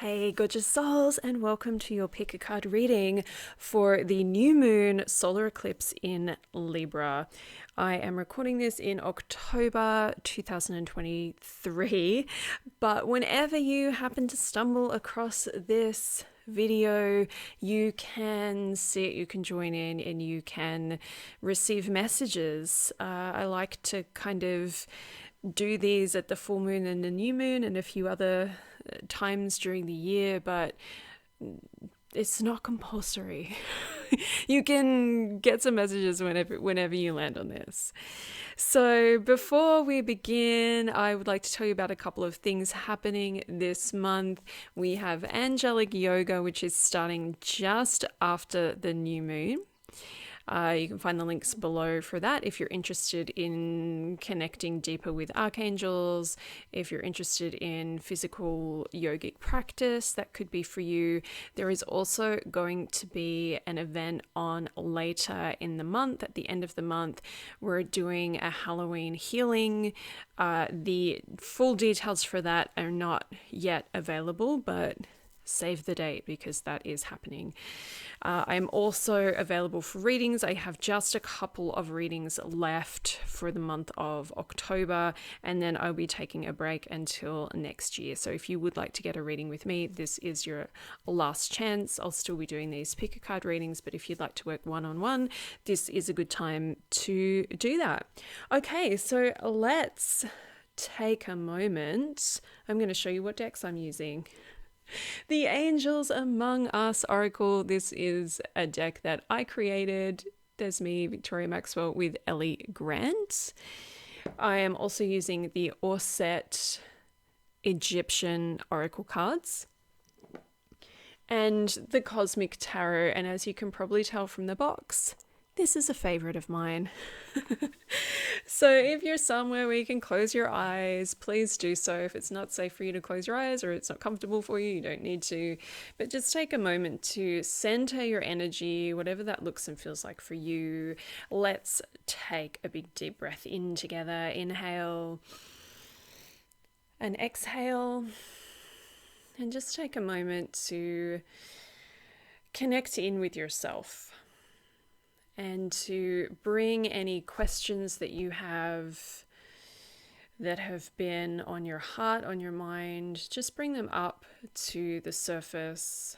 Hey, gorgeous souls, and welcome to your pick a card reading for the new moon solar eclipse in Libra. I am recording this in October 2023, but whenever you happen to stumble across this video, you can see it, you can join in, and you can receive messages. I like to kind of do these at the full moon and the new moon and a few other times during the year, but it's not compulsory. You can get some messages whenever you land on this. So before we begin, I would like to tell you about a couple of things happening this month. We have angelic yoga, which is starting just after the new moon. You can find the links below for that if you're interested in connecting deeper with archangels. If you're interested in physical yogic practice, that could be for you. There is also going to be an event on later in the month, at the end of the month. We're doing a Halloween healing. The full details for that are not yet available, but save the date because that is happening. I'm also available for readings. I have just a couple of readings left for the month of October, and then I'll be taking a break until next year. So if you would like to get a reading with me, this is your last chance. I'll still be doing these pick a card readings, but if you'd like to work one-on-one, this is a good time to do that. Okay, so let's take a moment. I'm going to show you what decks I'm using. The Angels Among Us Oracle. This is a deck that I created. There's me, Victoria Maxwell, with Ellie Grant. I am also using the Orset Egyptian Oracle cards and the Cosmic Tarot. And as you can probably tell from the box, this is a favorite of mine. So if you're somewhere where you can close your eyes, please do so. If it's not safe for you to close your eyes or it's not comfortable for you, you don't need to. But just take a moment to center your energy, whatever that looks and feels like for you. Let's take a big deep breath in together. Inhale and exhale. And just take a moment to connect in with yourself, and to bring any questions that you have that have been on your heart, on your mind, just bring them up to the surface.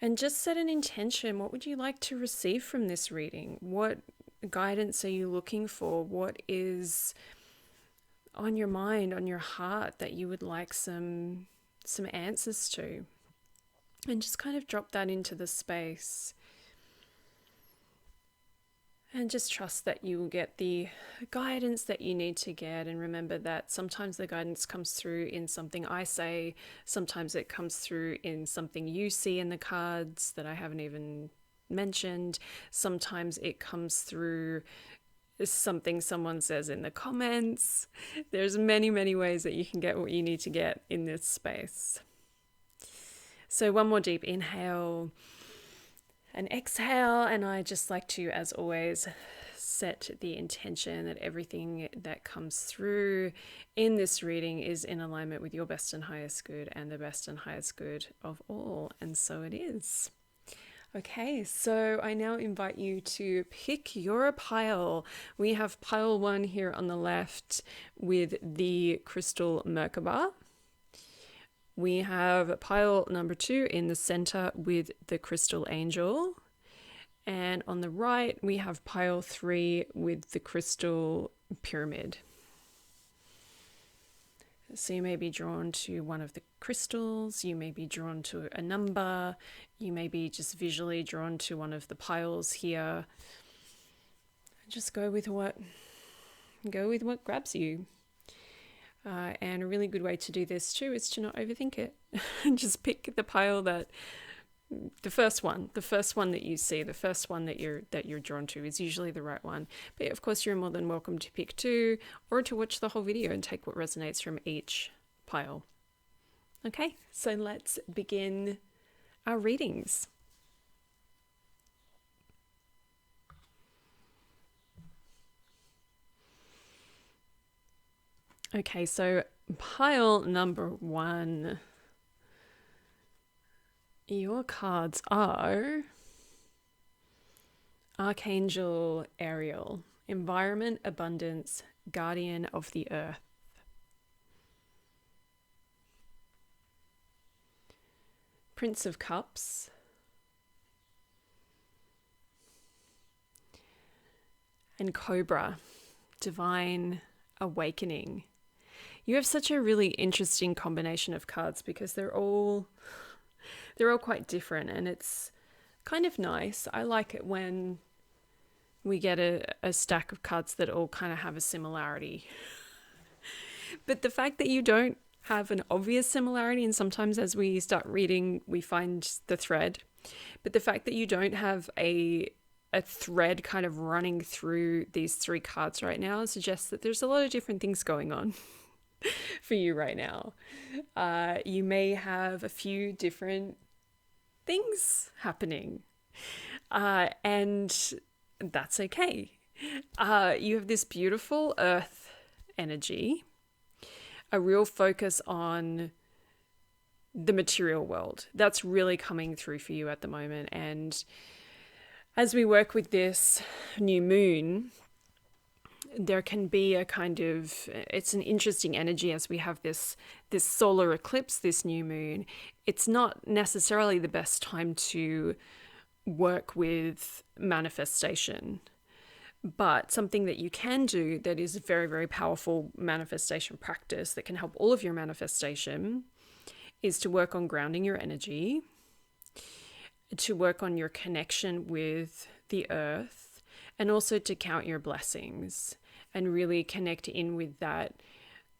And just set an intention. What would you like to receive from this reading? What guidance are you looking for? What is on your mind, on your heart that you would like some answers to? And just kind of drop that into the space. And just trust that you will get the guidance that you need to get. And remember that sometimes the guidance comes through in something I say. Sometimes it comes through in something you see in the cards that I haven't even mentioned. Sometimes it comes through something someone says in the comments. There's many, many ways that you can get what you need to get in this space. So one more deep inhale and exhale, and I just like to, as always, set the intention that everything that comes through in this reading is in alignment with your best and highest good and the best and highest good of all, and so it is. Okay, so I now invite you to pick your pile. We have pile 1 here on the left with the crystal Merkaba. We have pile number 2 in the center with the crystal angel. And on the right, we have pile 3 with the crystal pyramid. So you may be drawn to one of the crystals, you may be drawn to a number, you may be just visually drawn to one of the piles here. Just go with what grabs you. And a really good way to do this too is to not overthink it. Just pick the pile the first one that you see, the first one that you're drawn to is usually the right one. But of course, you're more than welcome to pick 2 or to watch the whole video and take what resonates from each pile. Okay, so let's begin our readings. Okay, so Pile number 1. Your cards are Archangel Ariel, Environment, Abundance, Guardian of the Earth. Prince of Cups, and Cobra, Divine Awakening. You have such a really interesting combination of cards because they're all quite different, and it's kind of nice. I like it when we get a stack of cards that all kind of have a similarity. But the fact that you don't have an obvious similarity, and sometimes as we start reading, we find the thread. But the fact that you don't have a thread kind of running through these 3 cards right now suggests that there's a lot of different things going on for you right now. You may have a few different things happening, and that's okay. You have this beautiful earth energy, a real focus on the material world. That's really coming through for you at the moment. And as we work with this new moon, there can be a kind of, it's an interesting energy as we have this solar eclipse, this new moon. It's not necessarily the best time to work with manifestation, but something that you can do that is a very, very powerful manifestation practice that can help all of your manifestation is to work on grounding your energy, to work on your connection with the earth, and also to count your blessings and really connect in with that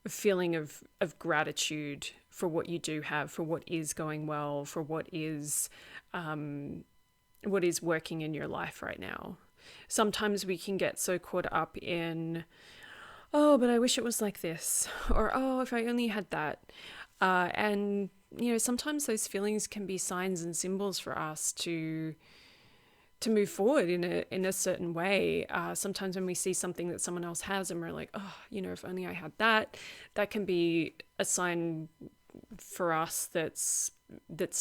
feeling of gratitude for what you do have, for what is going well, for what is working in your life right now. Sometimes we can get so caught up in, oh, but I wish it was like this, or oh, if I only had that. And, you know, sometimes those feelings can be signs and symbols for us to move forward in a certain way. Sometimes when we see something that someone else has and we're like, oh, you know, if only I had that, that can be a sign for us that's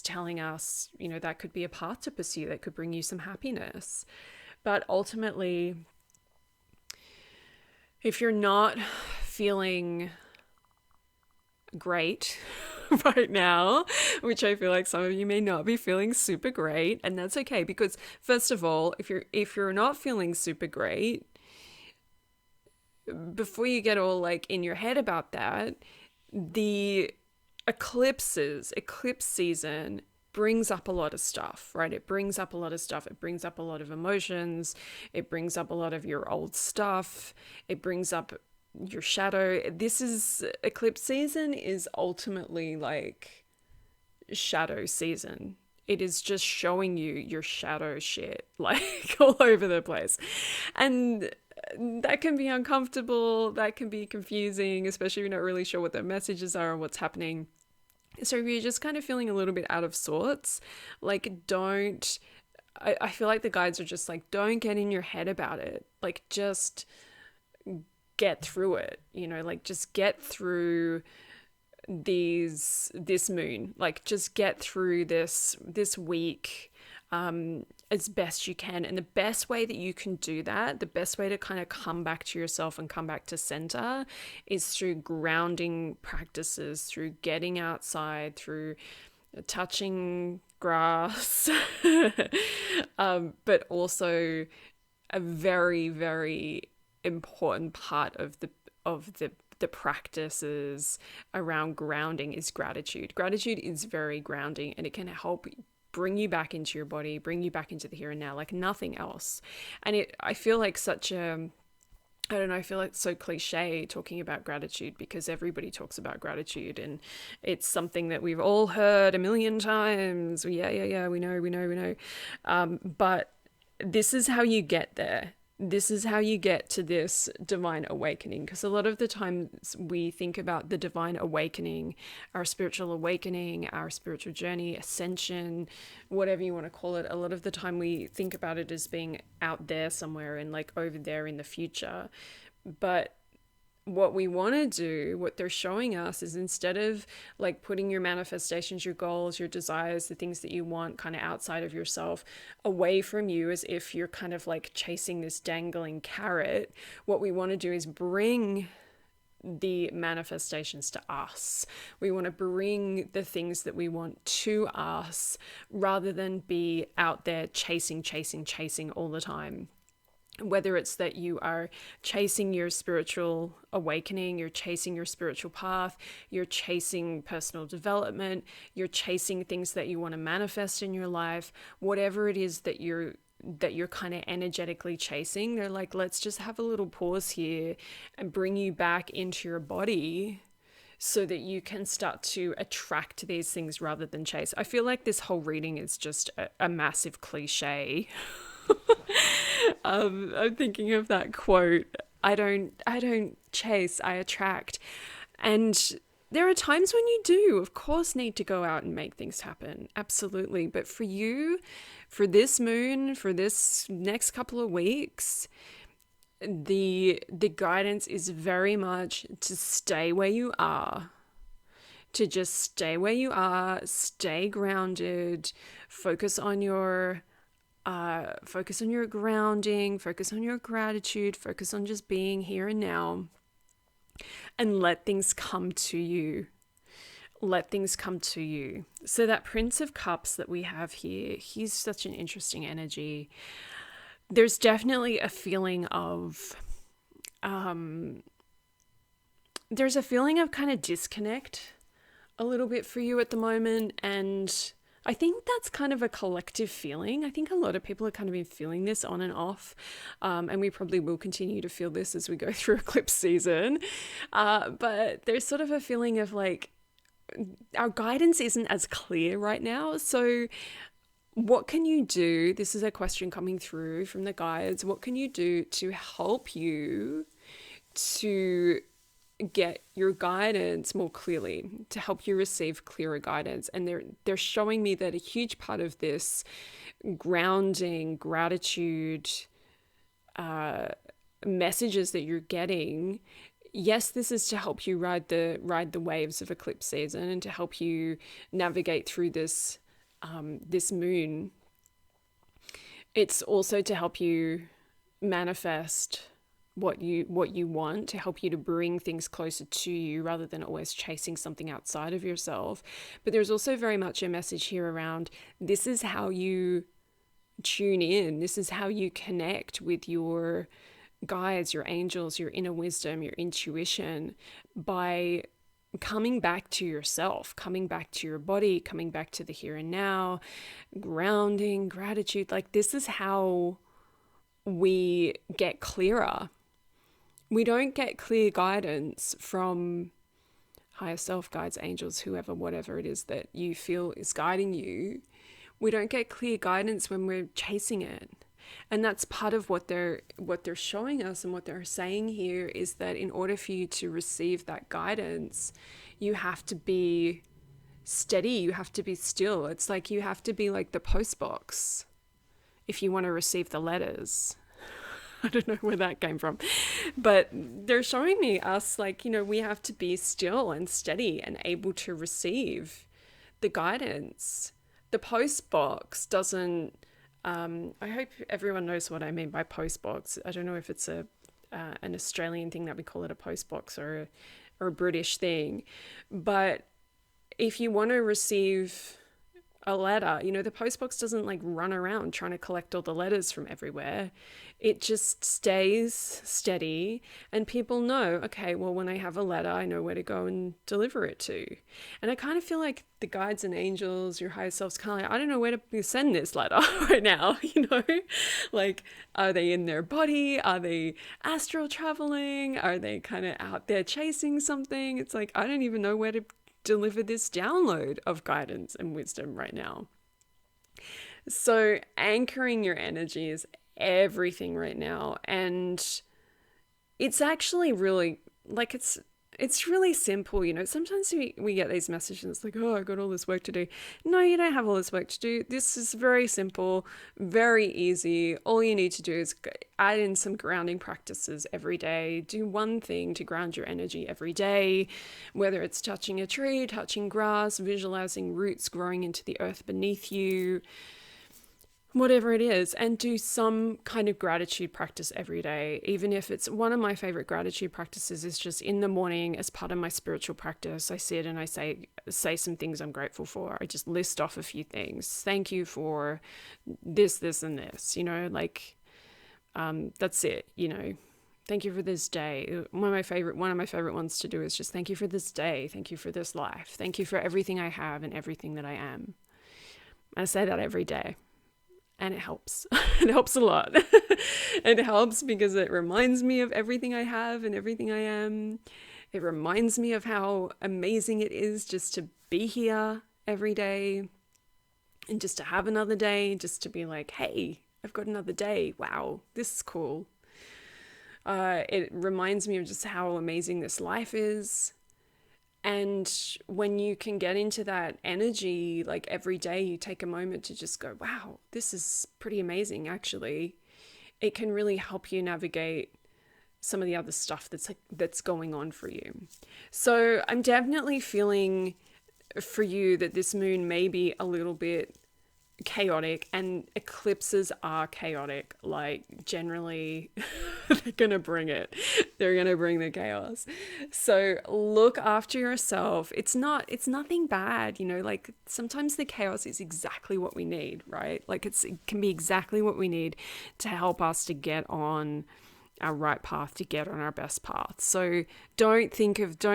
telling us, you know, that could be a path to pursue that could bring you some happiness. But ultimately, if you're not feeling great right now, which I feel like some of you may not be feeling super great, and that's okay, because first of all, if you're not feeling super great, before you get all like in your head about that, the eclipse season brings up a lot of stuff, right? It brings up a lot of stuff. It brings up a lot of emotions. It brings up a lot of your old stuff. It brings up your shadow. Eclipse season is ultimately like shadow season. It is just showing you your shadow shit like all over the place. And that can be uncomfortable. That can be confusing, especially if you're not really sure what the messages are and what's happening. So if you're just kind of feeling a little bit out of sorts, like I feel like the guides are just like, don't get in your head about it. Like just get through it, you know, like just get through this moon, like just get through this week as best you can. And the best way that you can do that, the best way to kind of come back to yourself and come back to center is through grounding practices, through getting outside, through touching grass, but also a very, very important part of the practices around grounding is gratitude. Gratitude is very grounding, and it can help bring you back into your body, bring you back into the here and now, like nothing else. And I feel like I feel like it's so cliche talking about gratitude because everybody talks about gratitude and it's something that we've all heard a million times. Yeah, we know. But this is how you get there. This is how you get to this divine awakening, because a lot of the times we think about the divine awakening, our spiritual awakening, our spiritual journey, ascension, whatever you want to call it. A lot of the time we think about it as being out there somewhere and like over there in the future. But what we want to do, what they're showing us, is instead of like putting your manifestations, your goals, your desires, the things that you want kind of outside of yourself, away from you, as if you're kind of like chasing this dangling carrot, what we want to do is bring the manifestations to us. We want to bring the things that we want to us, rather than be out there chasing all the time. Whether it's that you are chasing your spiritual awakening, you're chasing your spiritual path, you're chasing personal development, you're chasing things that you want to manifest in your life, whatever it is that you're kind of energetically chasing, they're like, let's just have a little pause here and bring you back into your body so that you can start to attract these things rather than chase. I feel like this whole reading is just a massive cliche. I'm thinking of that quote, I don't chase, I attract. And there are times when you do, of course, need to go out and make things happen. Absolutely. But for you, for this moon, for this next couple of weeks, the guidance is very much to stay where you are. To just stay where you are, stay grounded, focus on your grounding, focus on your gratitude, focus on just being here and now, and let things come to you. Let things come to you. So that Prince of Cups that we have here, he's such an interesting energy. There's definitely a feeling of, there's a feeling of kind of disconnect a little bit for you at the moment, and I think that's kind of a collective feeling. I think a lot of people have kind of been feeling this on and off, and we probably will continue to feel this as we go through eclipse season. But there's sort of a feeling of like, our guidance isn't as clear right now. So what can you do? This is a question coming through from the guides. What can you do to help you to get your guidance more clearly, to help you receive clearer guidance? And they're showing me that a huge part of this grounding, gratitude messages that you're getting, yes, this is to help you ride the waves of eclipse season and to help you navigate through this this moon. It's also to help you manifest what you want, to help you to bring things closer to you rather than always chasing something outside of yourself. But there's also very much a message here around, this is how you tune in, this is how you connect with your guides, your angels, your inner wisdom, your intuition, by coming back to yourself, coming back to your body, coming back to the here and now, grounding, gratitude. Like, this is how we get clearer. We don't get clear guidance from higher self, guides, angels, whoever, whatever it is that you feel is guiding you. We don't get clear guidance when we're chasing it. And that's part of what they're showing us, and what they're saying here is that in order for you to receive that guidance, you have to be steady, you have to be still. It's like you have to be like the post box if you want to receive the letters. I don't know where that came from, but they're showing me us like, you know, we have to be still and steady and able to receive the guidance. The post box doesn't, I hope everyone knows what I mean by post box. I don't know if it's an Australian thing that we call it a post box, or a British thing, but if you want to receive a letter, you know, the post box doesn't like run around trying to collect all the letters from everywhere. It just stays steady, and people know, okay, well, when I have a letter, I know where to go and deliver it to. And I kind of feel like the guides and angels, your higher selves, kind of like, I don't know where to send this letter right now, you know? Like, are they in their body? Are they astral traveling? Are they kind of out there chasing something? It's like, I don't even know where to deliver this download of guidance and wisdom right now. So anchoring your energy is everything right now. And it's actually really, like, it's really simple. Sometimes we get these messages, it's like, oh, I got all this work to do. No, you don't have all this work to do. This is very simple, very easy. All you need to do is add in some grounding practices every day. Do one thing to ground your energy every day, whether it's touching a tree, touching grass, visualizing roots growing into the earth beneath you, whatever it is, and do some kind of gratitude practice every day. Even if it's one of my favorite gratitude practices is just in the morning as part of my spiritual practice, I sit and I say some things I'm grateful for. I just list off a few things. Thank you for this, and this, that's it, Thank you for this day. One of my favorite ones to do is just thank you for this day. Thank you for this life. Thank you for everything I have and everything that I am. I say that every day. And it helps. It helps a lot. It helps because it reminds me of everything I have and everything I am. It reminds me of how amazing it is just to be here every day and just to have another day, just to be like, hey, I've got another day. Wow, this is cool. It reminds me of just how amazing this life is. And when you can get into that energy, like every day you take a moment to just go, wow, this is pretty amazing, actually. It can really help you navigate some of the other stuff that's going on for you. So I'm definitely feeling for you that this moon may be a little bit chaotic, and eclipses are chaotic. Like, generally they're gonna bring it. They're gonna bring the chaos. So look after yourself. It's nothing bad, like sometimes the chaos is exactly what we need, right? Like it can be exactly what we need to help us to get on our right path, to get on our best path. So don't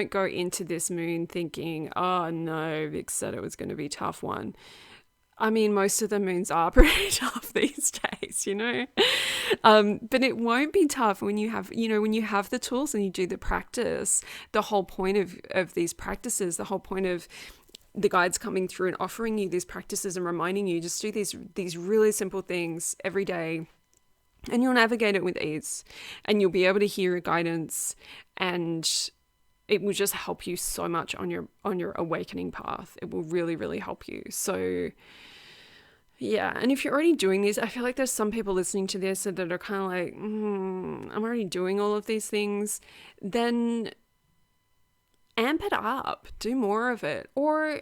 go into this moon thinking, oh no, Vic said it was going to be a tough one. I mean, most of the moons are pretty tough these days, but it won't be tough when you have the tools and you do the practice. The whole point of these practices, the whole point of the guides coming through and offering you these practices and reminding you, just do these really simple things every day, and you'll navigate it with ease, and you'll be able to hear guidance, and it will just help you so much on your awakening path. It will really, really help you. So yeah, and if you're already doing this, I feel like there's some people listening to this that are kind of like, I'm already doing all of these things. Then amp it up, do more of it. Or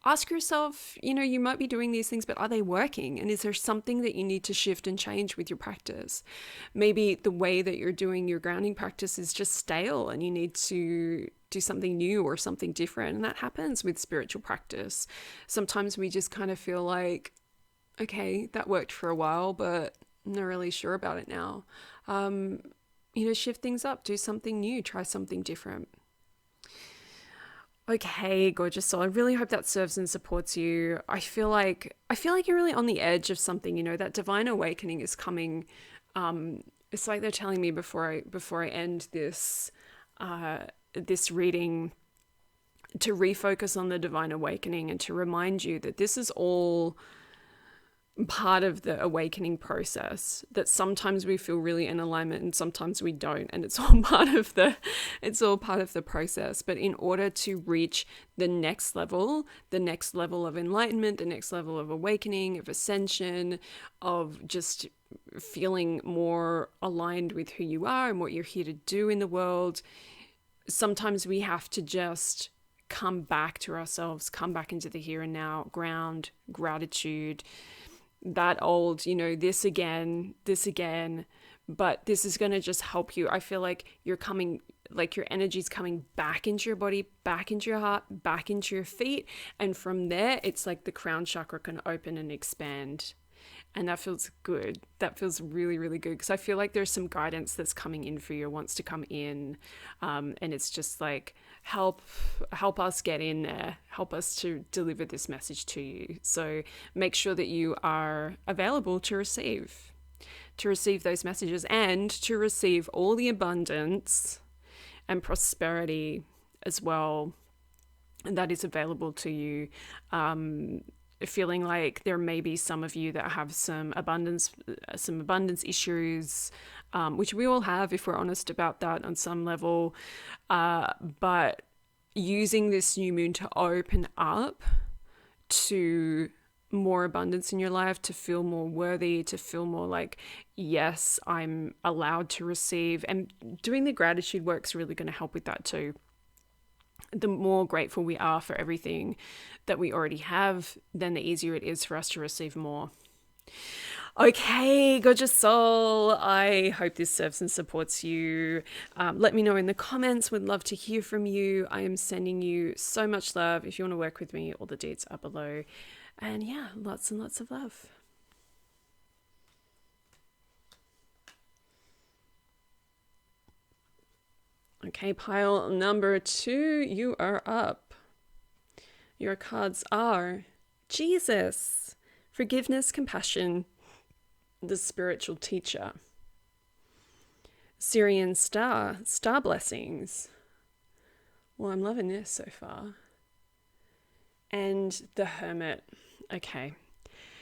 ask yourself, you might be doing these things, but are they working? And is there something that you need to shift and change with your practice? Maybe the way that you're doing your grounding practice is just stale and you need to do something new or something different. And that happens with spiritual practice. Sometimes we just kind of feel like, okay, that worked for a while, but I'm not really sure about it now. Shift things up, do something new, try something different. Okay, gorgeous soul. I really hope that serves and supports you. I feel like you're really on the edge of something, that divine awakening is coming. It's like they're telling me before I end this reading, to refocus on the divine awakening and to remind you that this is all part of the awakening process, that sometimes we feel really in alignment and sometimes we don't, and it's all part of the process. But in order to reach the next level of enlightenment, the next level of awakening, of ascension, of just feeling more aligned with who you are and what you're here to do in the world, sometimes we have to just come back to ourselves, come back into the here and now, ground, gratitude, that old, this again, but this is going to just help you. I feel like your energy's coming back into your body, back into your heart, back into your feet. And from there, it's like the crown chakra can open and expand. And that feels good. That feels really, really good. Because I feel like there's some guidance that's coming in for you, wants to come in. And it's just like, help us get in there. Help us to deliver this message to you. So make sure that you are available to receive those messages and to receive all the abundance and prosperity as well that is available to you. feeling like there may be some of you that have some abundance issues, which we all have if we're honest about that on some level. But using this new moon to open up to more abundance in your life, to feel more worthy, to feel more like, yes, I'm allowed to receive. And doing the gratitude work's really going to help with that too. The more grateful we are for everything that we already have, then the easier it is for us to receive more. Okay, gorgeous soul, I hope this serves and supports you. Let me know in the comments. Would love to hear from you. I am sending you so much love. If you want to work with me, all the deets are below. And yeah, lots and lots of love. Okay, pile number 2, you are up. Your cards are Jesus, forgiveness, compassion, the spiritual teacher. Syrian star blessings. Well, I'm loving this so far. And the hermit. Okay.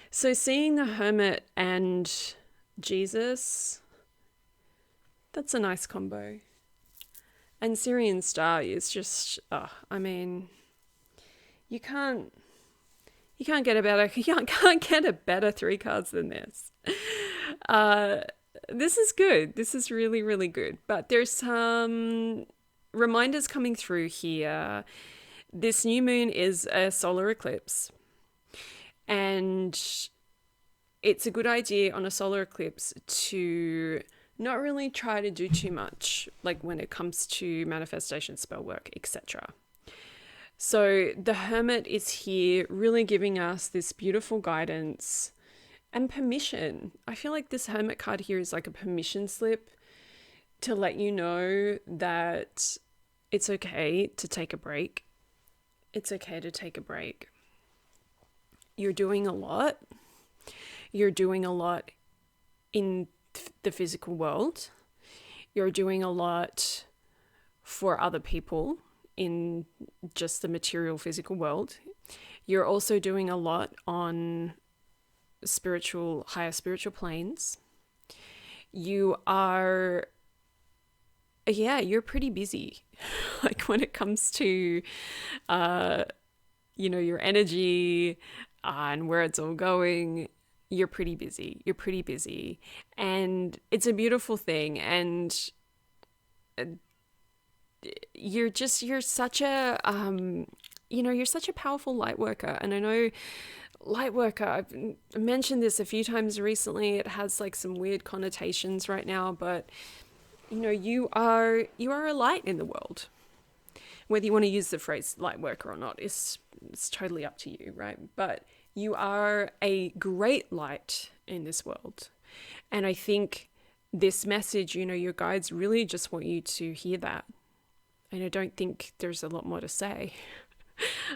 So seeing the hermit and Jesus, that's a nice combo. And Syrian star is just, I mean, you can't get a better 3 cards than this. This is good. This is really, really good. But there's some reminders coming through here. This new moon is a solar eclipse. And it's a good idea on a solar eclipse to not really try to do too much, like when it comes to manifestation, spell work, etc. So the hermit is here really giving us this beautiful guidance and permission. I feel like this hermit card here is like a permission slip to let you know that it's okay to take a break. It's okay to take a break. You're doing a lot. You're doing a lot in the physical world. You're doing a lot for other people in just the material physical world. You're also doing a lot on higher spiritual planes. You are, you're pretty busy. Like when it comes to, your energy and where it's all going, you're pretty busy. And it's a beautiful thing. And you're such a, you're such a powerful light worker. And I know light worker, I've mentioned this a few times recently. It has like some weird connotations right now, but you are a light in the world. Whether you want to use the phrase light worker or not is totally up to you, right? But you are a great light in this world. And I think this message, your guides really just want you to hear that. And I don't think there's a lot more to say.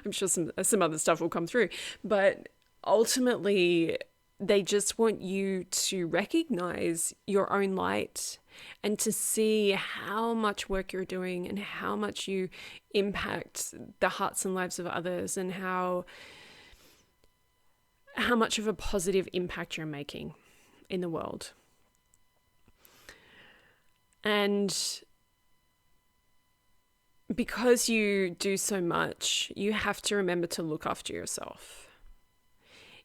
I'm sure some other stuff will come through. But ultimately, they just want you to recognize your own light and to see how much work you're doing and how much you impact the hearts and lives of others, and how much of a positive impact you're making in the world. And because you do so much, you have to remember to look after yourself.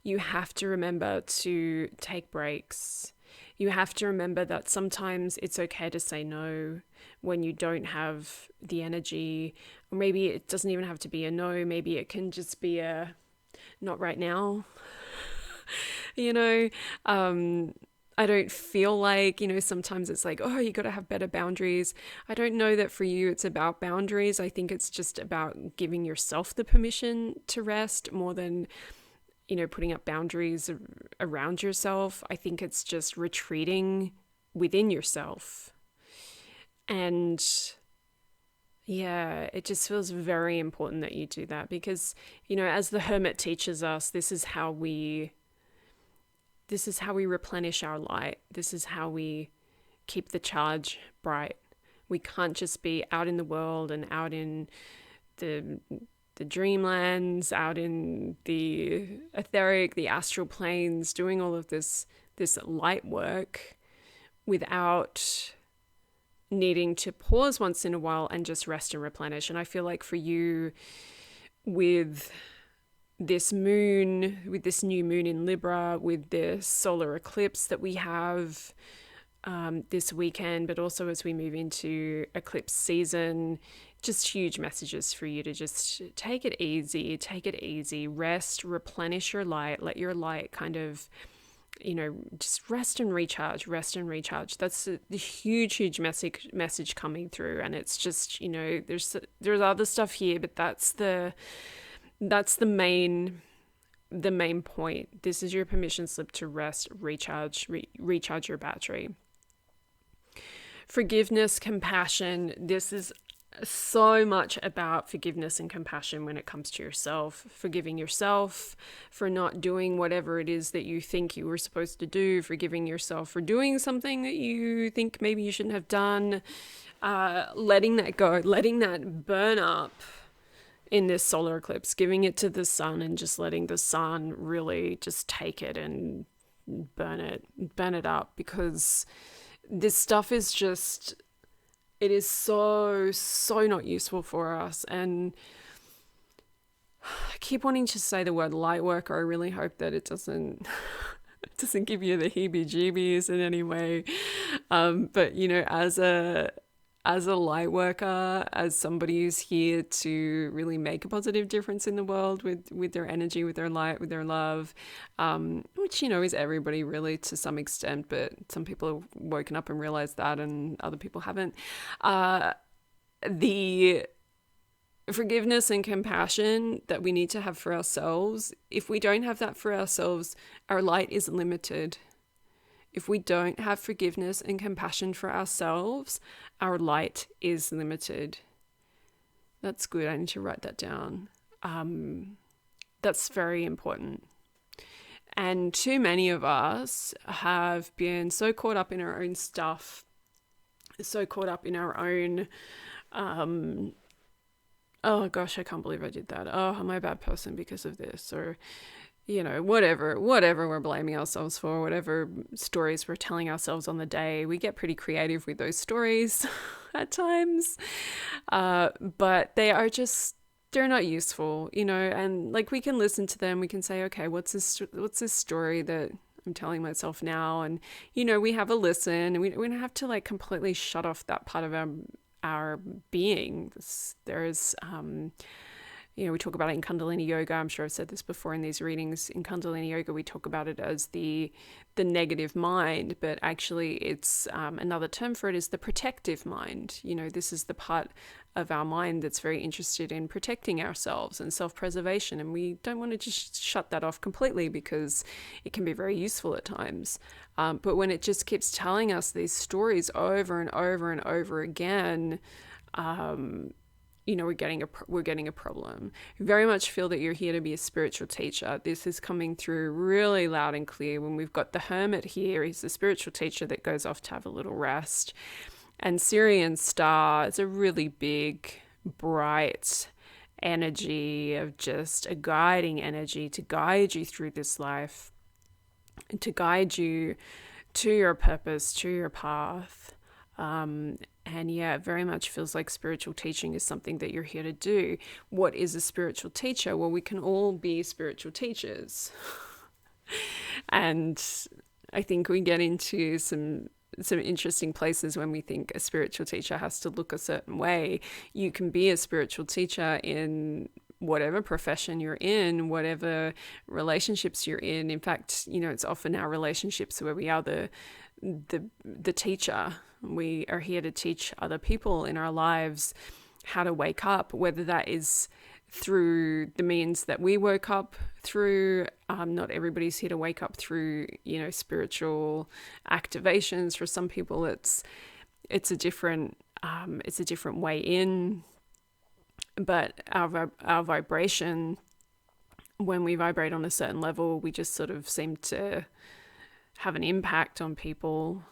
You have to remember to take breaks. You have to remember that sometimes it's okay to say no when you don't have the energy. Or maybe it doesn't even have to be a no. Maybe it can just be a not right now. I don't feel like, sometimes it's like, oh, you got to have better boundaries. I don't know that for you it's about boundaries. I think it's just about giving yourself the permission to rest more than, putting up boundaries around yourself. I think it's just retreating within yourself. And yeah, it just feels very important that you do that because, as the hermit teaches us, this is how we replenish our light. This is how we keep the charge bright. We can't just be out in the world and out in the the dreamlands, out in the etheric, the astral planes, doing all of this light work without needing to pause once in a while and just rest and replenish. And I feel like for you, with this moon, with this new moon in Libra, with this solar eclipse that we have this weekend, but also as we move into eclipse season, just huge messages for you to just take it easy, rest, replenish your light, let your light kind of, just rest and recharge. That's the huge message coming through. And it's just, there's other stuff here, but that's the main point. This is your permission slip to rest, recharge your battery. Forgiveness, compassion. This is so much about forgiveness and compassion when it comes to yourself. Forgiving yourself for not doing whatever it is that you think you were supposed to do. Forgiving yourself for doing something that you think maybe you shouldn't have done. Letting that go, letting that burn up in this solar eclipse, giving it to the sun and just letting the sun really just take it and burn it up, because this stuff is just, it is so not useful for us. And I keep wanting to say the word light worker. I really hope that it doesn't give you the heebie-jeebies in any way. But as a light worker, as somebody who's here to really make a positive difference in the world with their energy, with their light, with their love, which, is everybody really to some extent, but some people have woken up and realized that and other people haven't. The forgiveness and compassion that we need to have for ourselves, if we don't have that for ourselves, our light is limited. If we don't have forgiveness and compassion for ourselves, our light is limited. That's good. I need to write that down. That's very important. And too many of us have been so caught up in our own stuff, so caught up in our own, oh gosh, I can't believe I did that. Oh, am I a bad person because of this? Or whatever we're blaming ourselves for, whatever stories we're telling ourselves on the day. We get pretty creative with those stories at times. But they're not useful, and like we can listen to them. We can say, okay, what's this story that I'm telling myself now? And, we have a listen, and we don't have to like completely shut off that part of our being. There's, we talk about it in Kundalini Yoga. I'm sure I've said this before in these readings. In Kundalini Yoga, we talk about it as the negative mind, but actually it's another term for it is the protective mind. This is the part of our mind that's very interested in protecting ourselves and self-preservation. And we don't want to just shut that off completely, because it can be very useful at times. But when it just keeps telling us these stories over and over and over again, we're getting a problem. I very much feel that you're here to be a spiritual teacher. This is coming through really loud and clear. When we've got the hermit here, he's the spiritual teacher that goes off to have a little rest. And Syrian star is a really big, bright energy of just a guiding energy to guide you through this life, and to guide you to your purpose, to your path. And yeah, it very much feels like spiritual teaching is something that you're here to do. What is a spiritual teacher? Well, we can all be spiritual teachers. And I think we get into some interesting places when we think a spiritual teacher has to look a certain way. You can be a spiritual teacher in whatever profession you're in, whatever relationships you're in. In fact, it's often our relationships where we are the teacher. We are here to teach other people in our lives how to wake up, whether that is through the means that we woke up through. Not everybody's here to wake up through, spiritual activations. For some people, it's a different way in. But our vibration, when we vibrate on a certain level, we just sort of seem to have an impact on people.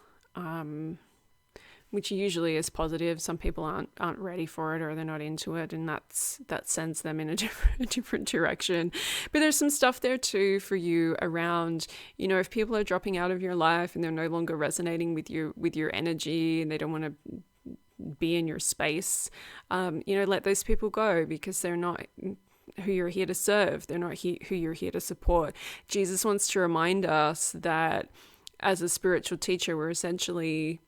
which usually is positive. Some people aren't ready for it, or they're not into it, and that sends them in a different direction. But there's some stuff there too for you around, if people are dropping out of your life and they're no longer resonating with your energy, and they don't want to be in your space, let those people go, because they're not who you're here to serve. They're not who you're here to support. Jesus wants to remind us that as a spiritual teacher, we're essentially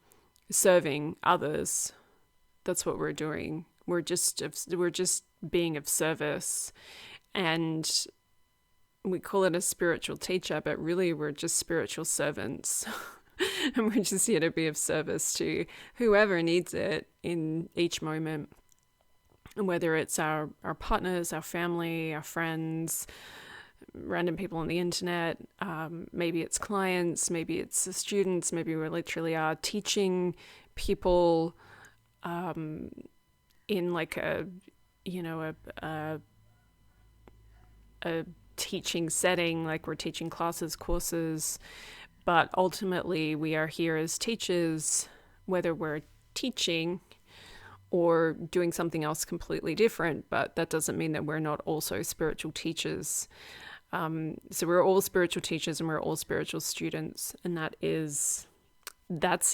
serving others. That's what we're doing. We're just being of service, and we call it a spiritual teacher, but really we're just spiritual servants. And we're just here to be of service to whoever needs it in each moment. And whether it's our partners, our family, our friends, random people on the internet, maybe it's clients, maybe it's the students, maybe we literally are teaching people in like a teaching setting, like we're teaching classes, courses. But ultimately we are here as teachers, whether we're teaching or doing something else completely different, but that doesn't mean that we're not also spiritual teachers. So we're all spiritual teachers and we're all spiritual students, and that's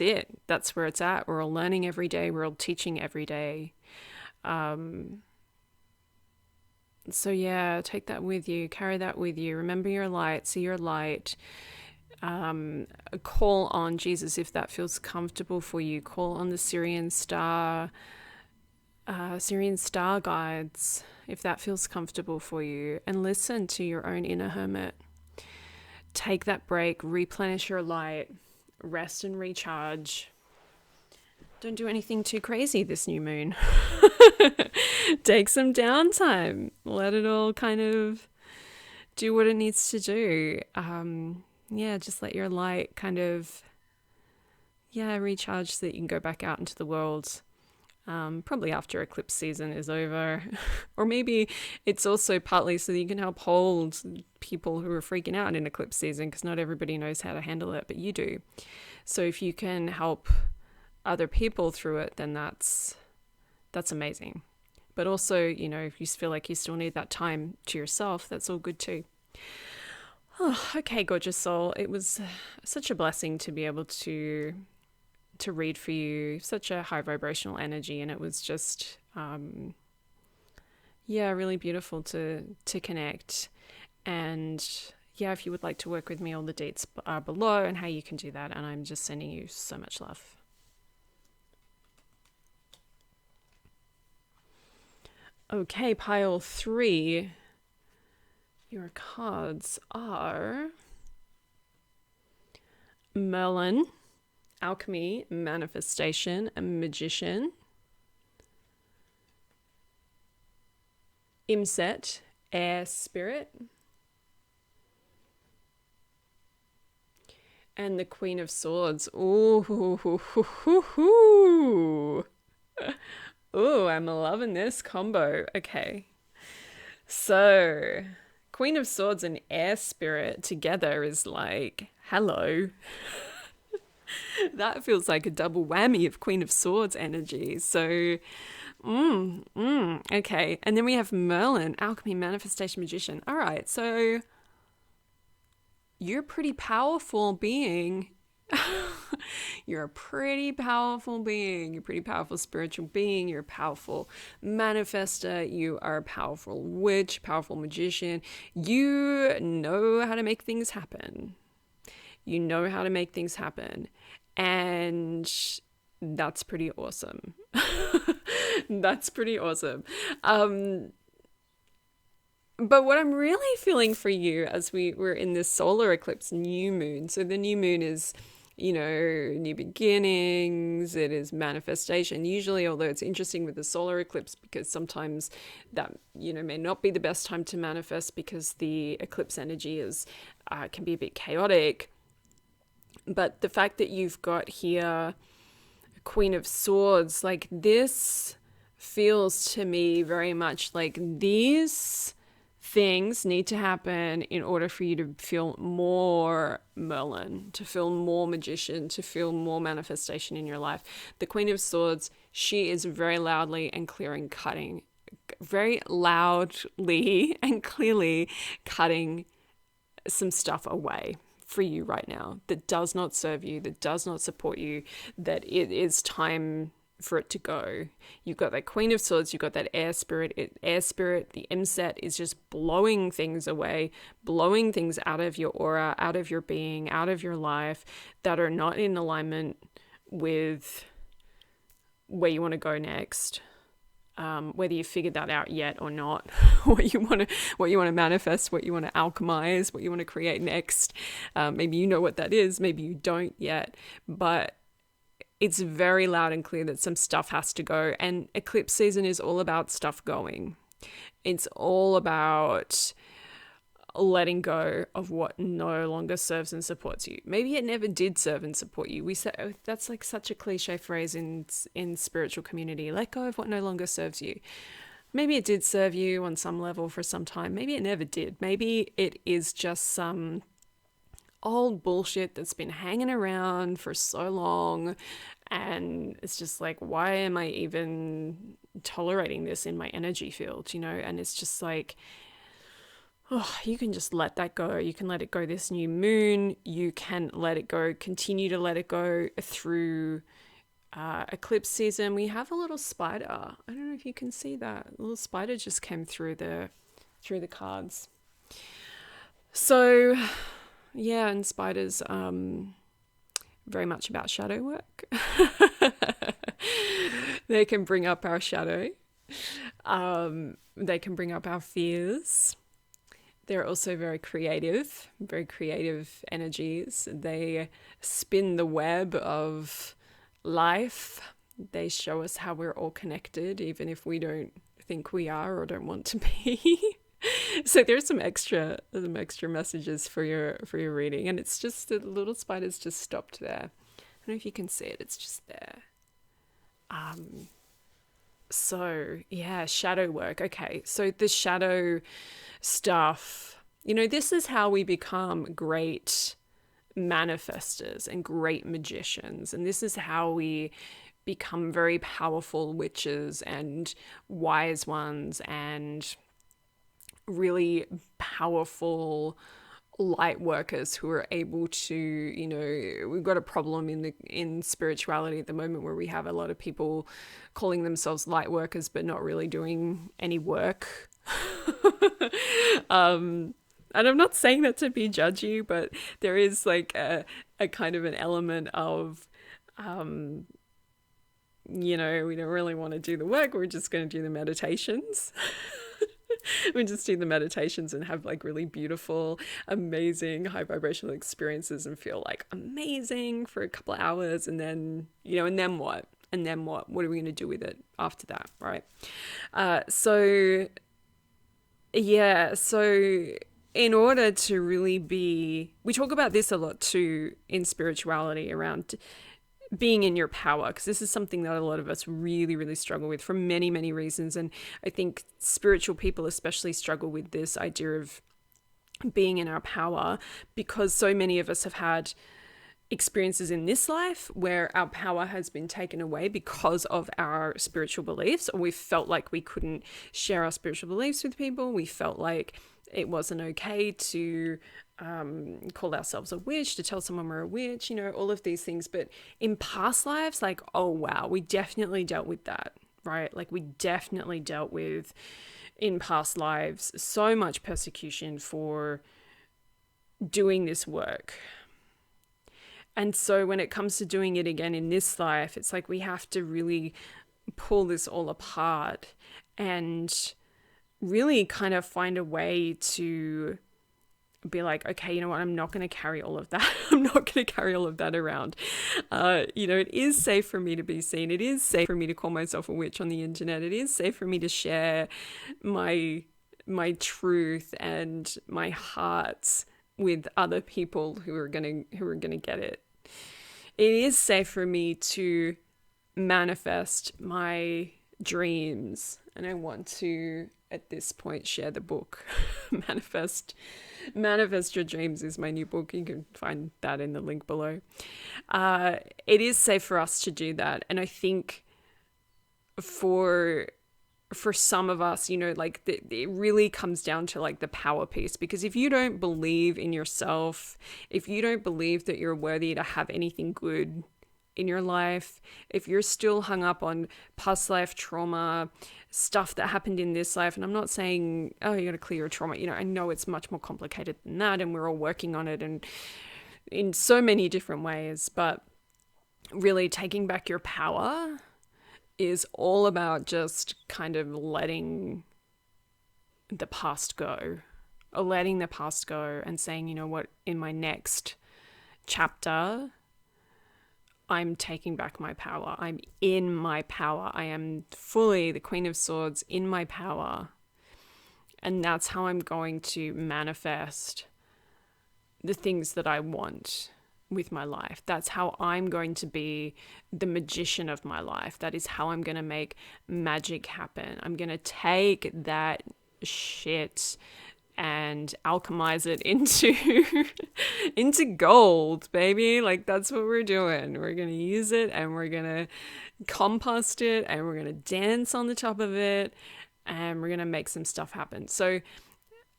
it. That's where it's at. We're all learning every day. We're all teaching every day. So yeah, take that with you, carry that with you. Remember your light, see your light. Call on Jesus if that feels comfortable for you. Call on the Syrian star guides if that feels comfortable for you, and listen to your own inner hermit. Take that break, replenish your light, rest and recharge. Don't do anything too crazy this new moon. Take some downtime. Let it all kind of do what it needs to do. Just let your light kind of recharge so that you can go back out into the world. Probably after eclipse season is over. Or maybe it's also partly so that you can help hold people who are freaking out in eclipse season, because not everybody knows how to handle it, but you do. So if you can help other people through it, then that's amazing. But also, if you feel like you still need that time to yourself, that's all good too. Oh, okay, gorgeous soul. It was such a blessing to be able to read for you, such a high vibrational energy, and it was just really beautiful to connect. And if you would like to work with me, all the dates are below and how you can do that, and I'm just sending you so much love. Okay, pile 3, your cards are Merlin, Alchemy, Manifestation, and Magician. Imset, Air Spirit. And the Queen of Swords. Ooh, I'm loving this combo. Okay. So, Queen of Swords and Air Spirit together is like, hello. That feels like a double whammy of Queen of Swords energy. So, okay. And then we have Merlin, Alchemy, Manifestation, Magician. All right, so you're a pretty powerful being. You're a pretty powerful being. You're a pretty powerful spiritual being. You're a powerful manifester. You are a powerful witch, powerful magician. You know how to make things happen. You know how to make things happen. And that's pretty awesome. That's pretty awesome. But what I'm really feeling for you as we're in this solar eclipse new moon. So the new moon is, new beginnings. It is manifestation. Usually, although it's interesting with the solar eclipse, because sometimes that, may not be the best time to manifest because the eclipse energy can be a bit chaotic. But the fact that you've got here Queen of Swords, like this feels to me very much like these things need to happen in order for you to feel more Merlin, to feel more magician, to feel more manifestation in your life. The Queen of Swords, she is very loudly and clearly cutting, very loudly and clearly cutting some stuff away for you right now that does not serve you, that does not support you, that it is time for it to go. You've got that Queen of Swords, you've got that air spirit. The M-set is just blowing things away, blowing things out of your aura, out of your being, out of your life that are not in alignment with where you want to go next. Whether you figured that out yet or not, what you want to manifest, what you want to alchemize, what you want to create next. Maybe you know what that is, maybe you don't yet, but it's very loud and clear that some stuff has to go. And eclipse season is all about stuff going. It's all about letting go of what no longer serves and supports you. Maybe it never did serve and support you. We say, oh, that's like such a cliche phrase in spiritual community. Let go of what no longer serves you. Maybe it did serve you on some level for some time. Maybe it never did. Maybe it is just some old bullshit that's been hanging around for so long, and it's just like, why am I even tolerating this in my energy field, and it's just like, oh, you can just let that go. You can let it go this new moon. You can let it go, continue to let it go through eclipse season. We have a little spider. I don't know if you can see that. A little spider just came through the cards. So yeah, and spiders very much about shadow work. They can bring up our shadow. They can bring up our fears. They're also very creative energies. They spin the web of life. They show us how we're all connected, even if we don't think we are or don't want to be. So there's some extra messages for your reading, and it's just the little spider's just stopped there. I don't know if you can see it. It's just there. So yeah, shadow work. Okay, so the shadow stuff, this is how we become great manifestors and great magicians, and this is how we become very powerful witches and wise ones and really powerful light workers who are able to, we've got a problem in spirituality at the moment where we have a lot of people calling themselves light workers but not really doing any work. And I'm not saying that to be judgy, but there is like a kind of an element of we don't really want to do the work, we're just going to do the meditations. We just do the meditations and have like really beautiful, amazing, high vibrational experiences and feel like amazing for a couple of hours. And then, and then what? And then what? What are we going to do with it after that? Right. So in order to really we talk about this a lot too in spirituality around being in your power, because this is something that a lot of us really, really struggle with for many, many reasons. And I think spiritual people especially struggle with this idea of being in our power, because so many of us have had experiences in this life where our power has been taken away because of our spiritual beliefs, or we felt like we couldn't share our spiritual beliefs with people. We felt like it wasn't okay to call ourselves a witch, to tell someone we're a witch, all of these things. But in past lives, like, oh wow, we definitely dealt with that, right? Like we definitely dealt with, in past lives, so much persecution for doing this work. And so when it comes to doing it again in this life, it's like we have to really pull this all apart and really kind of find a way to be like, okay, you know what, I'm not going to carry all of that. I'm not going to carry all of that around. It is safe for me to be seen. It is safe for me to call myself a witch on the internet. It is safe for me to share my truth and my heart with other people who are going to get it. It is safe for me to manifest my dreams. And I want to, at this point, share the book. Manifest Your Dreams is my new book. You can find that in the link below. It is safe for us to do that. And I think for some of us, you know, like it really comes down to like the power piece, because if you don't believe in yourself, if you don't believe that you're worthy to have anything good in your life, if you're still hung up on past life trauma, stuff that happened in this life, and I'm not saying, oh, you got to clear your trauma, you know, I know it's much more complicated than that, and we're all working on it and in so many different ways, but really taking back your power is all about just kind of letting the past go, or letting the past go and saying, you know what, in my next chapter, I'm taking back my power. I'm in my power. I am fully the Queen of Swords in my power. And that's how I'm going to manifest the things that I want with my life. That's how I'm going to be the magician of my life. That is how I'm going to make magic happen. I'm going to take that shit and alchemize it into gold, baby. Like, that's what we're doing. We're going to use it, and we're going to compost it, and we're going to dance on the top of it, and we're going to make some stuff happen. So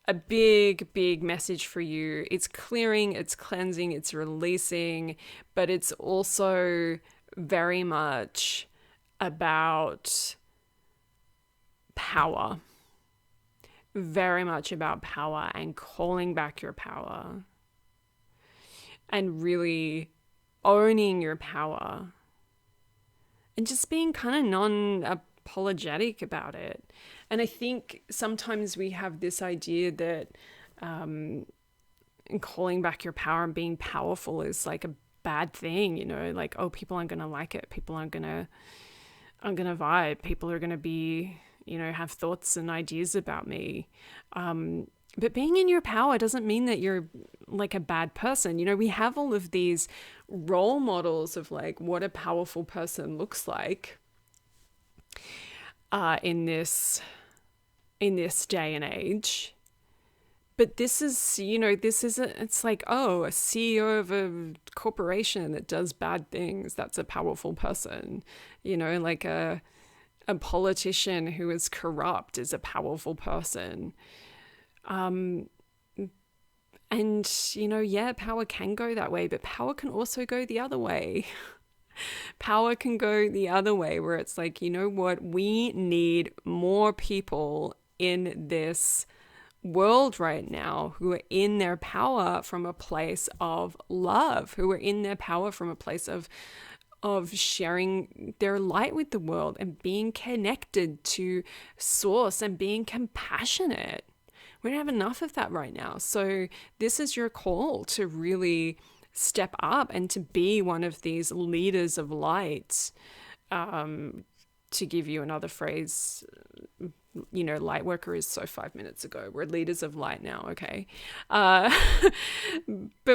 a big, big message for you. It's clearing, it's cleansing, it's releasing, but it's also very much about power. Very much about power and calling back your power and really owning your power and just being kind of non-apologetic about it. And I think sometimes we have this idea that calling back your power and being powerful is like a bad thing, you know, like, oh, people aren't going to like it. People aren't going to vibe. People are going to be, you know, have thoughts and ideas about me. But being in your power doesn't mean that you're like a bad person. You know, we have all of these role models of like what a powerful person looks like in this day and age. But this is, you know, it's like, oh, a CEO of a corporation that does bad things, that's a powerful person. You know, like a politician who is corrupt is a powerful person. And, you know, yeah, power can go that way, but power can also go the other way. Power can go the other way, where it's like, you know what, we need more people in this world right now who are in their power from a place of love, who are in their power from a place of sharing their light with the world and being connected to source and being compassionate. We don't have enough of that right now. So this is your call to really step up and to be one of these leaders of light. To give you another phrase, you know, light worker is so 5 minutes ago. We're leaders of light now, okay? But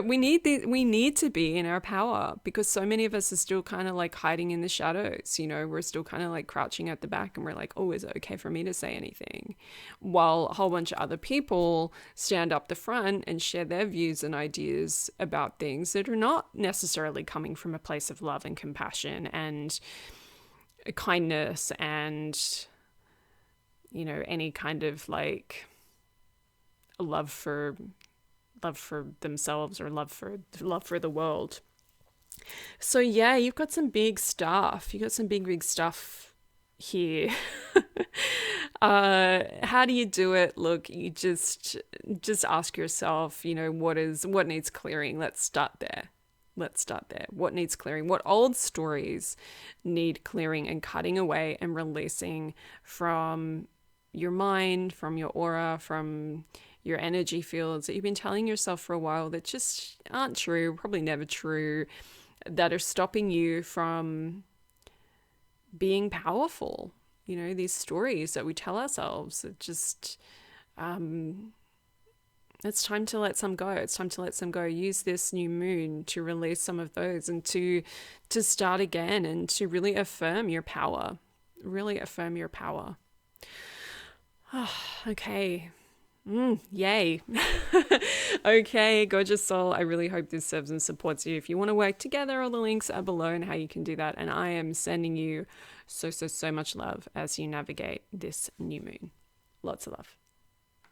we need to be in our power, because so many of us are still kind of like hiding in the shadows. You know, we're still kind of like crouching at the back, and we're like, oh, is it okay for me to say anything? While a whole bunch of other people stand up the front and share their views and ideas about things that are not necessarily coming from a place of love and compassion and kindness and, you know, any kind of like love for themselves or love for the world. So yeah, you've got some big stuff. You got some big stuff here. How do you do it? Look, you just ask yourself, you know, what needs clearing? Let's start there. What needs clearing? What old stories need clearing and cutting away and releasing from your mind, from your aura, from your energy fields that you've been telling yourself for a while that just aren't true, probably never true, that are stopping you from being powerful. You know, these stories that we tell ourselves that just, it's time to let some go. It's time to let some go. Use this new moon to release some of those and to start again and to really affirm your power. really affirm your power. Okay. Yay. Okay, gorgeous soul. I really hope this serves and supports you. If you want to work together, all the links are below and how you can do that. And I am sending you so much love as you navigate this new moon. Lots of love.